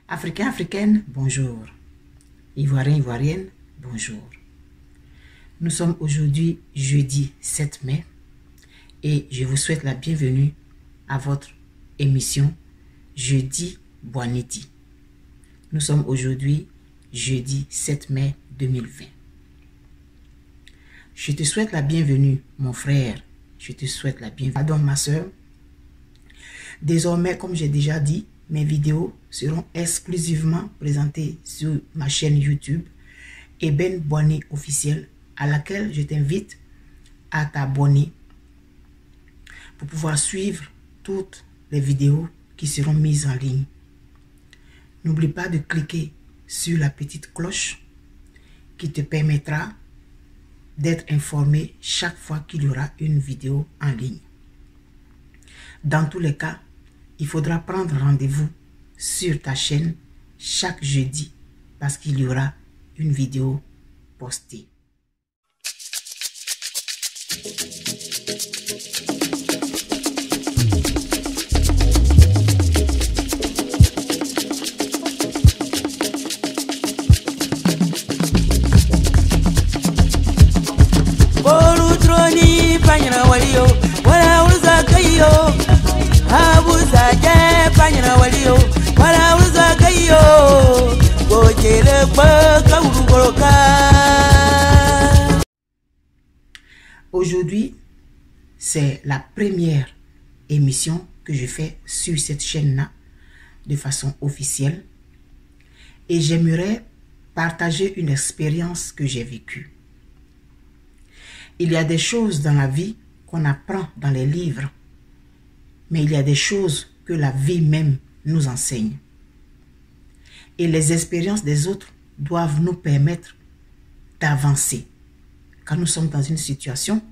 Africains, Africaines, bonjour. Ivoiriens, Ivoiriennes, bonjour. Nous sommes aujourd'hui jeudi 7 mai et je vous souhaite la bienvenue à votre émission Jeudi Boineti. Nous sommes aujourd'hui jeudi 7 mai 2020. Je te souhaite la bienvenue, mon frère. Je te souhaite la bienvenue. Pardon, ma soeur. Désormais, comme j'ai déjà dit, mes vidéos seront exclusivement présentées sur ma chaîne YouTube Eben Boigny officiel, à laquelle je t'invite à t'abonner pour pouvoir suivre toutes les vidéos qui seront mises en ligne. N'oublie pas de cliquer sur la petite cloche qui te permettra d'être informé chaque fois qu'il y aura une vidéo en ligne. Dans tous les cas, il faudra prendre rendez-vous sur ta chaîne chaque jeudi parce qu'il y aura une vidéo postée. Aujourd'hui, c'est la première émission que je fais sur cette chaîne-là de façon officielle et j'aimerais partager une expérience que j'ai vécue. Il y a des choses dans la vie qu'on apprend dans les livres, mais il y a des choses que la vie même nous enseigne. Et les expériences des autres doivent nous permettre d'avancer. Quand nous sommes dans une situation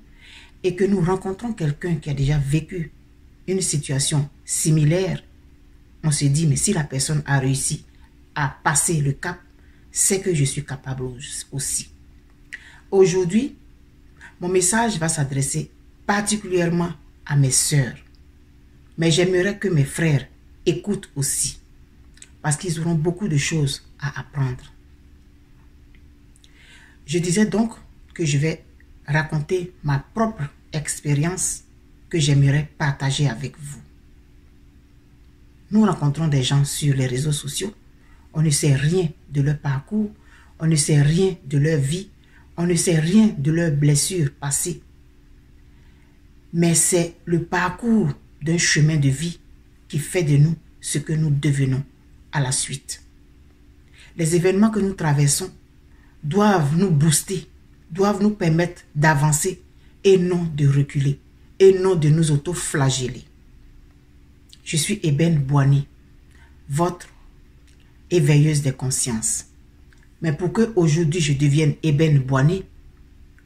et que nous rencontrons quelqu'un qui a déjà vécu une situation similaire, on se dit, mais si la personne a réussi à passer le cap, c'est que je suis capable aussi. Aujourd'hui, mon message va s'adresser particulièrement à mes sœurs. Mais j'aimerais que mes frères écoutent aussi, parce qu'ils auront beaucoup de choses à apprendre. Je disais donc que je vais raconter ma propre expérience que j'aimerais partager avec vous. Nous rencontrons des gens sur les réseaux sociaux. On ne sait rien de leur parcours, on ne sait rien de leur vie, on ne sait rien de leurs blessures passées. Mais c'est le parcours d'un chemin de vie qui fait de nous ce que nous devenons à la suite. Les événements que nous traversons doivent nous booster, doivent nous permettre d'avancer et non de reculer, et non de nous auto-flageller. Je suis Eben Boigny, votre éveilleuse des consciences. Mais pour que aujourd'hui je devienne Eben Boigny,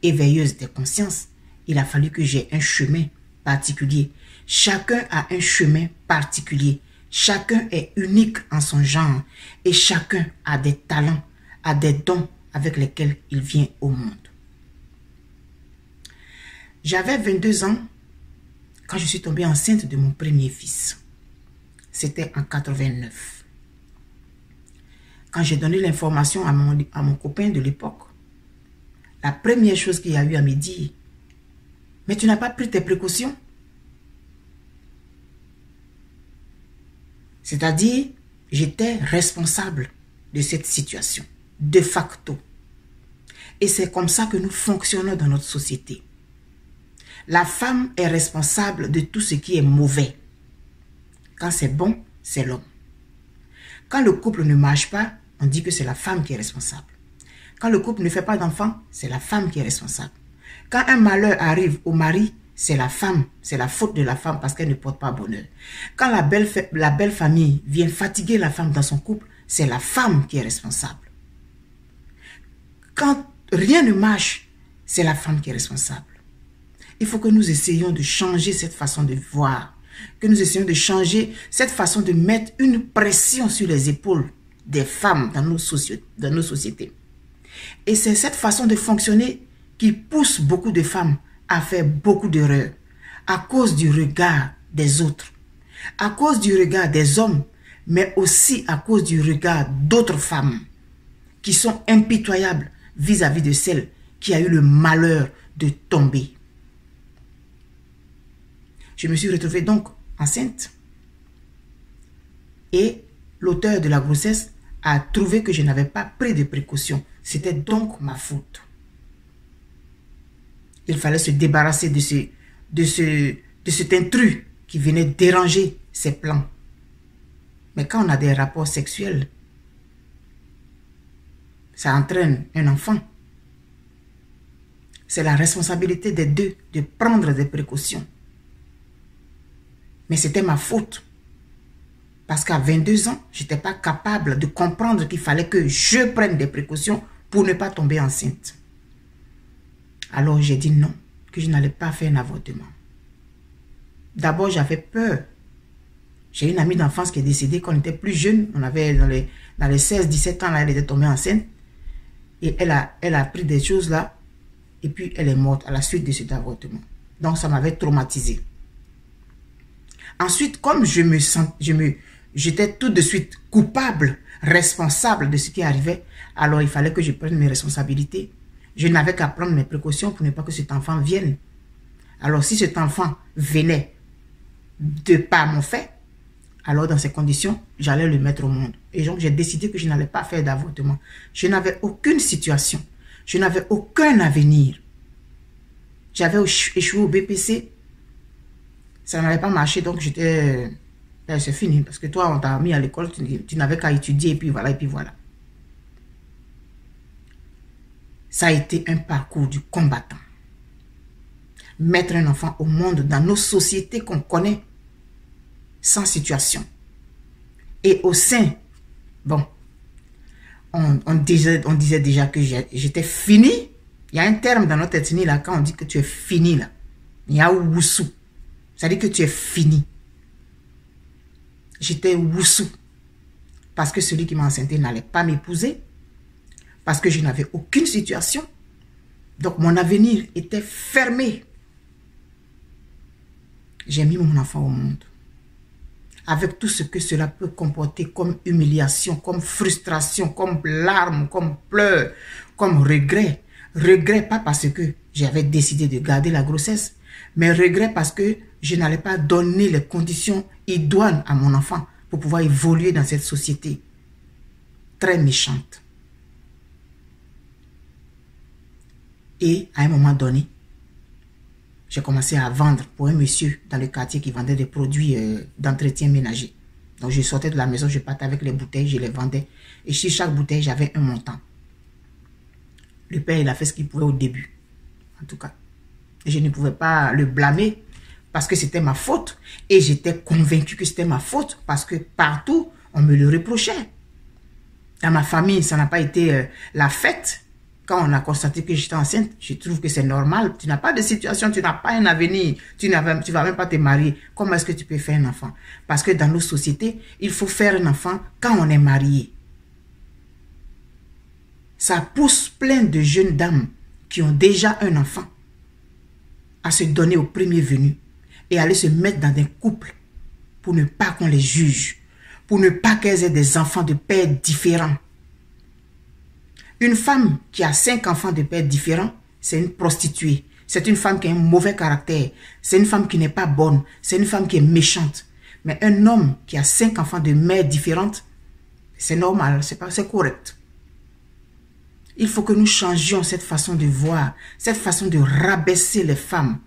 éveilleuse des consciences, il a fallu que j'ai un chemin particulier. Chacun a un chemin particulier. Chacun est unique en son genre et chacun a des talents, a des dons avec lesquels il vient au monde. J'avais 22 ans quand je suis tombée enceinte de mon premier fils. C'était en 89. Quand j'ai donné l'information à mon copain de l'époque, la première chose qu'il a eu à me dire, mais tu n'as pas pris tes précautions? C'est-à-dire, j'étais responsable de cette situation, de facto. Et c'est comme ça que nous fonctionnons dans notre société. La femme est responsable de tout ce qui est mauvais. Quand c'est bon, c'est l'homme. Quand le couple ne marche pas, on dit que c'est la femme qui est responsable. Quand le couple ne fait pas d'enfants, c'est la femme qui est responsable. Quand un malheur arrive au mari, c'est la femme, c'est la faute de la femme parce qu'elle ne porte pas bonheur. Quand la belle famille vient fatiguer la femme dans son couple, c'est la femme qui est responsable. Quand rien ne marche, c'est la femme qui est responsable. Il faut que nous essayions de changer cette façon de voir, que nous essayions de changer cette façon de mettre une pression sur les épaules des femmes dans nos sociétés. Et c'est cette façon de fonctionner qui pousse beaucoup de femmes à faire beaucoup d'erreurs à cause du regard des autres, à cause du regard des hommes, mais aussi à cause du regard d'autres femmes qui sont impitoyables vis-à-vis de celle qui a eu le malheur de tomber. Je me suis retrouvée donc enceinte et l'auteur de la grossesse a trouvé que je n'avais pas pris de précautions. C'était donc ma faute. Il fallait se débarrasser de cet intrus qui venait déranger ses plans. Mais quand on a des rapports sexuels, ça entraîne un enfant. C'est la responsabilité des deux de prendre des précautions. Mais c'était ma faute. Parce qu'à 22 ans, je n'étais pas capable de comprendre qu'il fallait que je prenne des précautions pour ne pas tomber enceinte. Alors j'ai dit non, que je n'allais pas faire un avortement. D'abord, j'avais peur. J'ai une amie d'enfance qui est décédée quand on était plus jeune. On avait dans les 16-17 ans, là, elle était tombée enceinte. Et elle a appris des choses là. Et puis elle est morte à la suite de cet avortement. Donc ça m'avait traumatisé. Ensuite, comme j'étais tout de suite coupable, responsable de ce qui arrivait, alors il fallait que je prenne mes responsabilités. Je n'avais qu'à prendre mes précautions pour ne pas que cet enfant vienne. Alors si cet enfant venait de par mon fait, alors dans ces conditions, j'allais le mettre au monde. Et donc j'ai décidé que je n'allais pas faire d'avortement. Je n'avais aucune situation. Je n'avais aucun avenir. J'avais échoué au BPC. Ça n'avait pas marché, donc j'étais... C'est fini, parce que toi, on t'a mis à l'école, tu n'avais qu'à étudier, et puis voilà, et puis voilà. Ça a été un parcours du combattant. Mettre un enfant au monde dans nos sociétés qu'on connaît, sans situation. Et au sein, bon, on disait déjà que j'étais fini. Il y a un terme dans notre ethnie, là, quand on dit que tu es fini, là. Il y a Wusu. Ça dit que tu es fini. J'étais Wusu. Parce que celui qui m'a enceinte n'allait pas m'épouser. Parce que je n'avais aucune situation. Donc mon avenir était fermé. J'ai mis mon enfant au monde. Avec tout ce que cela peut comporter comme humiliation, comme frustration, comme larmes, comme pleurs, comme regret. Regret pas parce que j'avais décidé de garder la grossesse, mais regret parce que je n'allais pas donner les conditions idoines à mon enfant pour pouvoir évoluer dans cette société très méchante. Et à un moment donné, j'ai commencé à vendre pour un monsieur dans le quartier qui vendait des produits d'entretien ménager. Donc je sortais de la maison, je partais avec les bouteilles, je les vendais. Et sur chaque bouteille, j'avais un montant. Le père, il a fait ce qu'il pouvait au début, en tout cas. Et je ne pouvais pas le blâmer parce que c'était ma faute. Et j'étais convaincu que c'était ma faute parce que partout, on me le reprochait. Dans ma famille, ça n'a pas été la fête. Quand on a constaté que j'étais enceinte, je trouve que c'est normal. Tu n'as pas de situation, tu n'as pas un avenir, tu ne vas même pas te marier. Comment est-ce que tu peux faire un enfant? Parce que dans nos sociétés, il faut faire un enfant quand on est marié. Ça pousse plein de jeunes dames qui ont déjà un enfant à se donner au premier venu et aller se mettre dans des couples pour ne pas qu'on les juge, pour ne pas qu'elles aient des enfants de pères différents. Une femme qui a 5 enfants de pères différents, c'est une prostituée. C'est une femme qui a un mauvais caractère. C'est une femme qui n'est pas bonne. C'est une femme qui est méchante. Mais un homme qui a 5 enfants de mères différentes, c'est normal, c'est correct. Il faut que nous changions cette façon de voir, cette façon de rabaisser les femmes,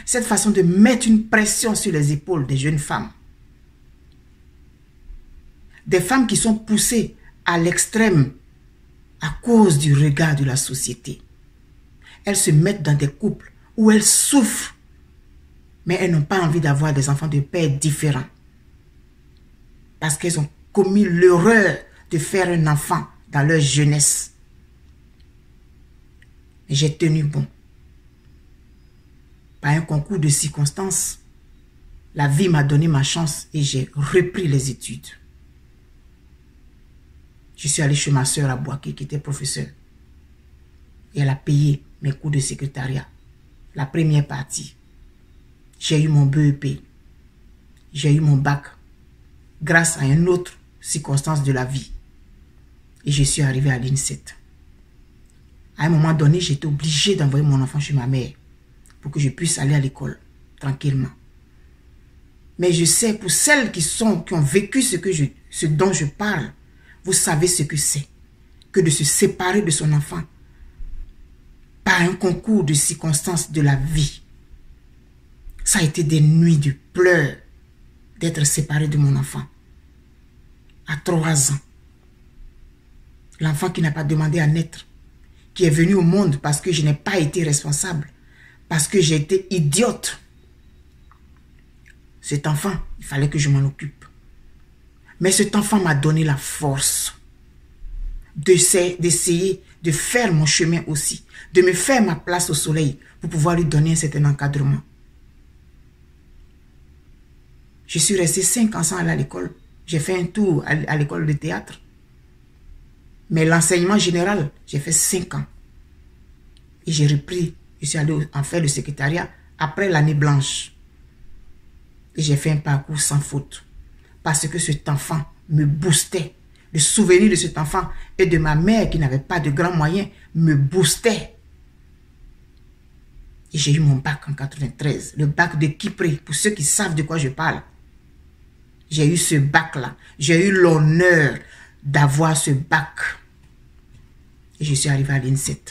cette façon de mettre une pression sur les épaules des jeunes femmes. Des femmes qui sont poussées à l'extrême à cause du regard de la société. Elles se mettent dans des couples où elles souffrent, mais elles n'ont pas envie d'avoir des enfants de pères différents. Parce qu'elles ont commis l'erreur de faire un enfant dans leur jeunesse. J'ai tenu bon. Par un concours de circonstances, la vie m'a donné ma chance et j'ai repris les études. Je suis allé chez ma soeur à Boaké qui était professeure. Et elle a payé mes cours de secrétariat. La première partie. J'ai eu mon BEP. J'ai eu mon bac. grâce à une autre circonstance de la vie. Et je suis arrivée à l'INSET. À un moment donné, j'étais obligée d'envoyer mon enfant chez ma mère pour que je puisse aller à l'école tranquillement. Mais je sais, pour celles qui ont vécu ce dont je parle, vous savez ce que c'est que de se séparer de son enfant par un concours de circonstances de la vie. Ça a été des nuits de pleurs d'être séparé de mon enfant à 3 ans. L'enfant qui n'a pas demandé à naître, qui est venu au monde parce que je n'ai pas été responsable, parce que j'ai été idiote. Cet enfant, il fallait que je m'en occupe. Mais cet enfant m'a donné la force d'essayer de faire mon chemin aussi, de me faire ma place au soleil pour pouvoir lui donner un certain encadrement. Je suis restée 5 ans sans aller à l'école. J'ai fait un tour à l'école de théâtre. Mais l'enseignement général, j'ai fait 5 ans. Et j'ai repris, je suis allée en faire le secrétariat après l'année blanche. Et j'ai fait un parcours sans faute. Parce que cet enfant me boostait. Le souvenir de cet enfant et de ma mère qui n'avait pas de grands moyens me boostait. Et j'ai eu mon bac en 93. Le bac de Kipré, pour ceux qui savent de quoi je parle. J'ai eu ce bac-là. J'ai eu l'honneur d'avoir ce bac. Et je suis arrivée à l'INSET.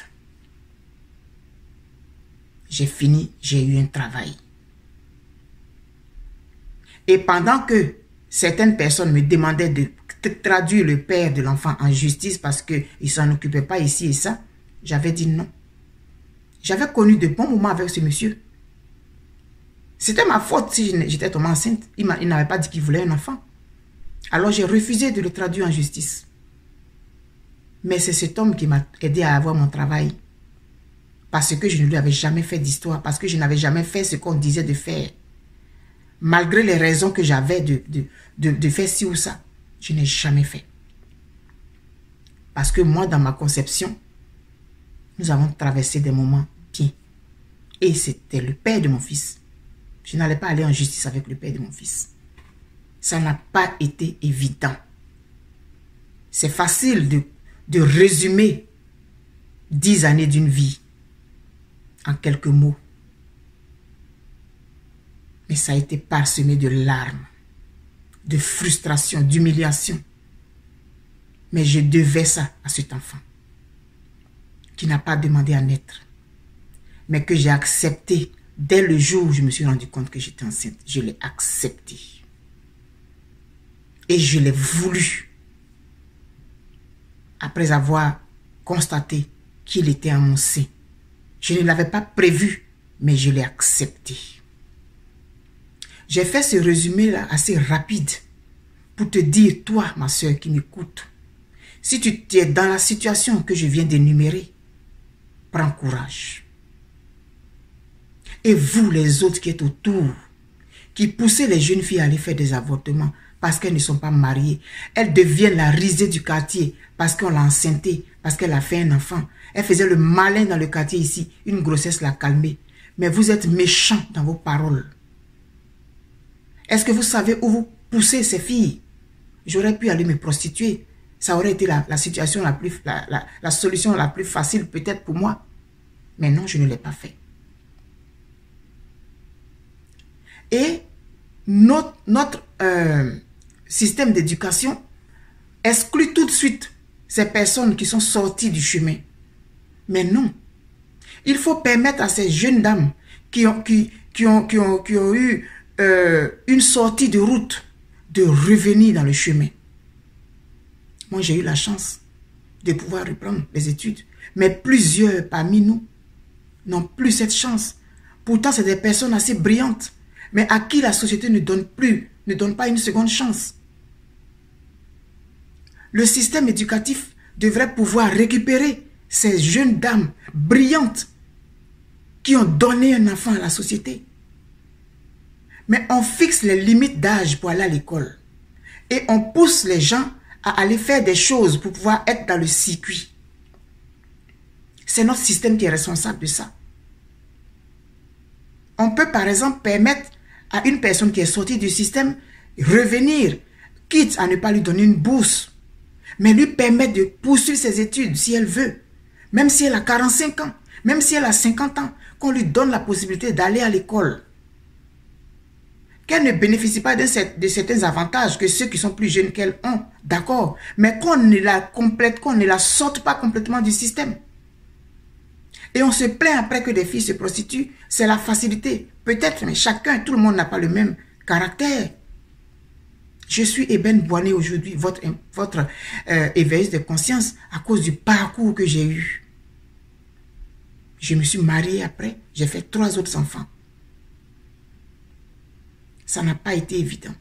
J'ai fini, j'ai eu un travail. Et pendant que certaines personnes me demandaient de traduire le père de l'enfant en justice parce qu'il ne s'en occupait pas ici et ça, j'avais dit non. J'avais connu de bons moments avec ce monsieur. C'était ma faute si j'étais tombée enceinte. Il n'avait pas dit qu'il voulait un enfant. Alors j'ai refusé de le traduire en justice. Mais c'est cet homme qui m'a aidé à avoir mon travail. Parce que je ne lui avais jamais fait d'histoire. Parce que je n'avais jamais fait ce qu'on disait de faire. Malgré les raisons que j'avais de faire ci ou ça, je n'ai jamais fait. Parce que moi, dans ma conception, nous avons traversé des moments bien. Et c'était le père de mon fils. Je n'allais pas aller en justice avec le père de mon fils. Ça n'a pas été évident. C'est facile de résumer 10 années d'une vie en quelques mots. Mais ça a été parsemé de larmes, de frustration, d'humiliation. Mais je devais ça à cet enfant qui n'a pas demandé à naître, mais que j'ai accepté dès le jour où je me suis rendu compte que j'étais enceinte. Je l'ai accepté. Et je l'ai voulu. Après avoir constaté qu'il était à mon sein. Je ne l'avais pas prévu, mais je l'ai accepté. J'ai fait ce résumé-là assez rapide pour te dire, toi, ma soeur qui m'écoute, si tu es dans la situation que je viens d'énumérer, prends courage. Et vous, les autres qui êtes autour, qui poussez les jeunes filles à aller faire des avortements parce qu'elles ne sont pas mariées, elles deviennent la risée du quartier parce qu'on l'a enceintée, parce qu'elle a fait un enfant. Elle faisait le malin dans le quartier ici, une grossesse l'a calmée. Mais vous êtes méchants dans vos paroles. Est-ce que vous savez où vous poussez ces filles? J'aurais pu aller me prostituer. Ça aurait été la situation la solution la plus facile peut-être pour moi. Mais non, je ne l'ai pas fait. Et notre système d'éducation exclut tout de suite ces personnes qui sont sorties du chemin. Mais non. Il faut permettre à ces jeunes dames qui ont eu une sortie de route de revenir dans le chemin. Moi, j'ai eu la chance de pouvoir reprendre les études. Mais plusieurs parmi nous n'ont plus cette chance. Pourtant, c'est des personnes assez brillantes, mais à qui la société ne donne pas une seconde chance. Le système éducatif devrait pouvoir récupérer ces jeunes dames brillantes qui ont donné un enfant à la société. Mais on fixe les limites d'âge pour aller à l'école. Et on pousse les gens à aller faire des choses pour pouvoir être dans le circuit. C'est notre système qui est responsable de ça. On peut par exemple permettre à une personne qui est sortie du système revenir quitte à ne pas lui donner une bourse, mais lui permettre de poursuivre ses études si elle veut, même si elle a 45 ans, même si elle a 50 ans, qu'on lui donne la possibilité d'aller à l'école. Qu'elle ne bénéficie pas de certains avantages que ceux qui sont plus jeunes qu'elle ont, d'accord, mais qu'on ne la sorte pas complètement du système. Et on se plaint après que des filles se prostituent, c'est la facilité. Peut-être, mais chacun, tout le monde n'a pas le même caractère. Je suis Eben Boigny aujourd'hui, votre éveilleuse de conscience, à cause du parcours que j'ai eu. Je me suis mariée après, j'ai fait 3 autres enfants. Ça n'a pas été évident.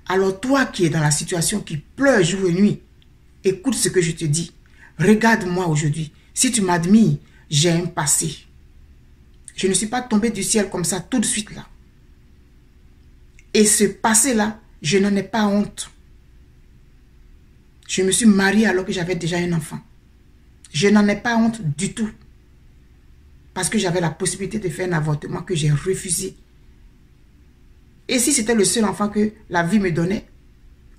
Alors toi qui es dans la situation, qui pleure jour et nuit, écoute ce que je te dis. Regarde-moi aujourd'hui. Si tu m'admires, j'ai un passé. Je ne suis pas tombée du ciel comme ça tout de suite là. Et ce passé-là, je n'en ai pas honte. Je me suis mariée alors que j'avais déjà un enfant. Je n'en ai pas honte du tout. Parce que j'avais la possibilité de faire un avortement que j'ai refusé. Et si c'était le seul enfant que la vie me donnait,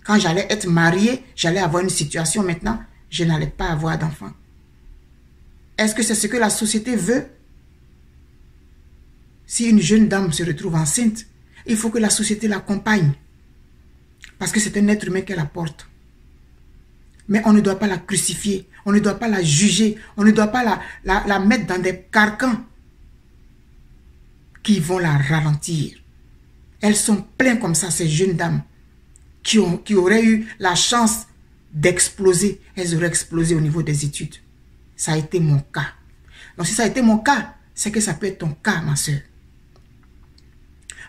quand j'allais être mariée, j'allais avoir une situation maintenant, je n'allais pas avoir d'enfant. Est-ce que c'est ce que la société veut? Si une jeune dame se retrouve enceinte, il faut que la société l'accompagne. Parce que c'est un être humain qu'elle apporte. Mais on ne doit pas la crucifier, on ne doit pas la juger, on ne doit pas la mettre dans des carcans qui vont la ralentir. Elles sont pleines comme ça, ces jeunes dames qui auraient eu la chance d'exploser. Elles auraient explosé au niveau des études. Ça a été mon cas. Donc si ça a été mon cas, c'est que ça peut être ton cas, ma soeur.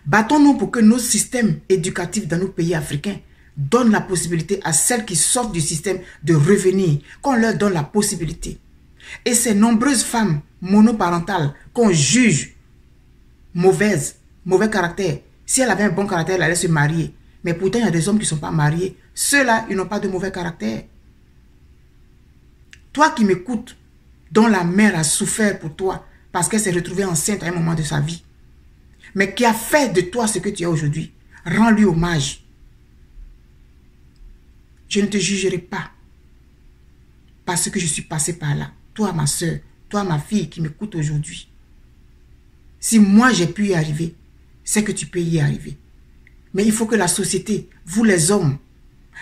Battons-nous pour que nos systèmes éducatifs dans nos pays africains donnent la possibilité à celles qui sortent du système de revenir, qu'on leur donne la possibilité. Et ces nombreuses femmes monoparentales qu'on juge mauvais caractère, si elle avait un bon caractère, elle allait se marier. Mais pourtant, il y a des hommes qui ne sont pas mariés. Ceux-là, ils n'ont pas de mauvais caractère. Toi qui m'écoutes, dont la mère a souffert pour toi parce qu'elle s'est retrouvée enceinte à un moment de sa vie, mais qui a fait de toi ce que tu es aujourd'hui, rends-lui hommage. Je ne te jugerai pas parce que je suis passée par là. Toi, ma soeur, toi, ma fille qui m'écoute aujourd'hui. Si moi, j'ai pu y arriver, c'est que tu peux y arriver. Mais il faut que la société, vous les hommes,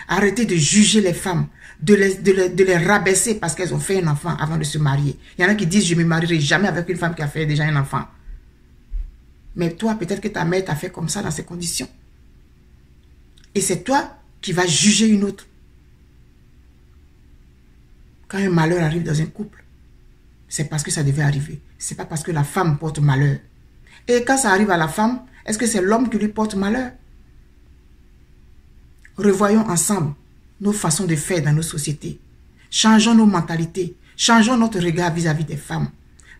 arrêtez de juger les femmes, de les rabaisser parce qu'elles ont fait un enfant avant de se marier. Il y en a qui disent, je ne me marierai jamais avec une femme qui a fait déjà un enfant. Mais toi, peut-être que ta mère t'a fait comme ça dans ces conditions. Et c'est toi qui vas juger une autre. Quand un malheur arrive dans un couple, c'est parce que ça devait arriver. Ce n'est pas parce que la femme porte malheur. Et quand ça arrive à la femme, est-ce que c'est l'homme qui lui porte malheur? Revoyons ensemble nos façons de faire dans nos sociétés. Changeons nos mentalités. Changeons notre regard vis-à-vis des femmes.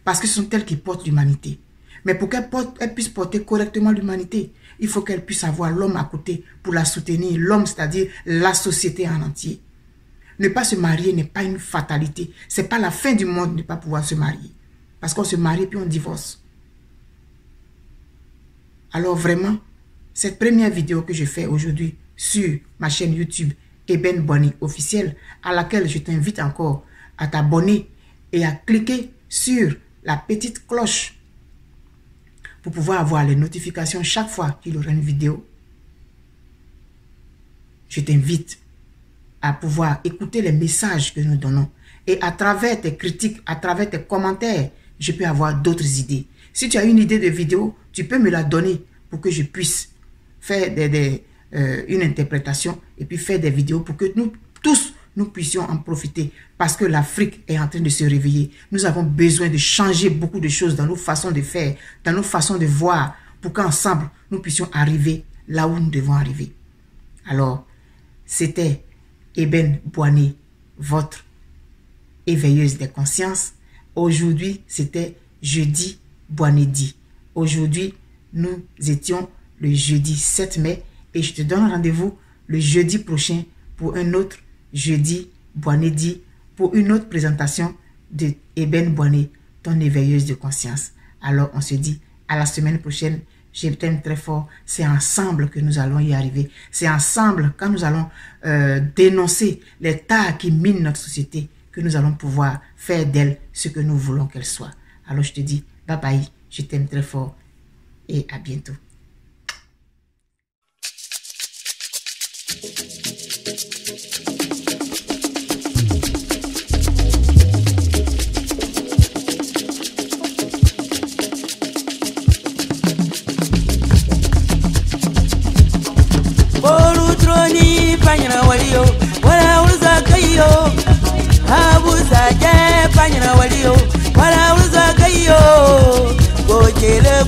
Parce que ce sont elles qui portent l'humanité. Mais pour qu'elles puissent porter correctement l'humanité, il faut qu'elles puissent avoir l'homme à côté pour la soutenir. L'homme, c'est-à-dire la société en entier. Ne pas se marier n'est pas une fatalité. Ce n'est pas la fin du monde de ne pas pouvoir se marier. Parce qu'on se marie puis on divorce. Alors vraiment, cette première vidéo que je fais aujourd'hui sur ma chaîne YouTube Eben Boigny officielle, à laquelle je t'invite encore à t'abonner et à cliquer sur la petite cloche pour pouvoir avoir les notifications chaque fois qu'il y aura une vidéo. Je t'invite à pouvoir écouter les messages que nous donnons. Et à travers tes critiques, à travers tes commentaires, je peux avoir d'autres idées. Si tu as une idée de vidéo, tu peux me la donner pour que je puisse faire une interprétation et puis faire des vidéos pour que nous tous, nous puissions en profiter. Parce que l'Afrique est en train de se réveiller. Nous avons besoin de changer beaucoup de choses dans nos façons de faire, dans nos façons de voir, pour qu'ensemble, nous puissions arriver là où nous devons arriver. Alors, c'était Eben Boigny, votre éveilleuse des consciences. Aujourd'hui, c'était jeudi Boigny. Aujourd'hui, nous étions le jeudi 7 mai et je te donne rendez-vous le jeudi prochain pour un autre jeudi Boigny, pour une autre présentation de Eben Boigny, ton éveilleuse de conscience. Alors, on se dit à la semaine prochaine. je t'aime très fort. C'est ensemble que nous allons y arriver. C'est ensemble, quand nous allons dénoncer les tares qui minent notre société, que nous allons pouvoir faire d'elle ce que nous voulons qu'elle soit. Alors je te dis, bye bye, je t'aime très fort et à bientôt. Panyana walio, wala uza kayo. Abuza je panyana walio, wala uza kayo. Go jele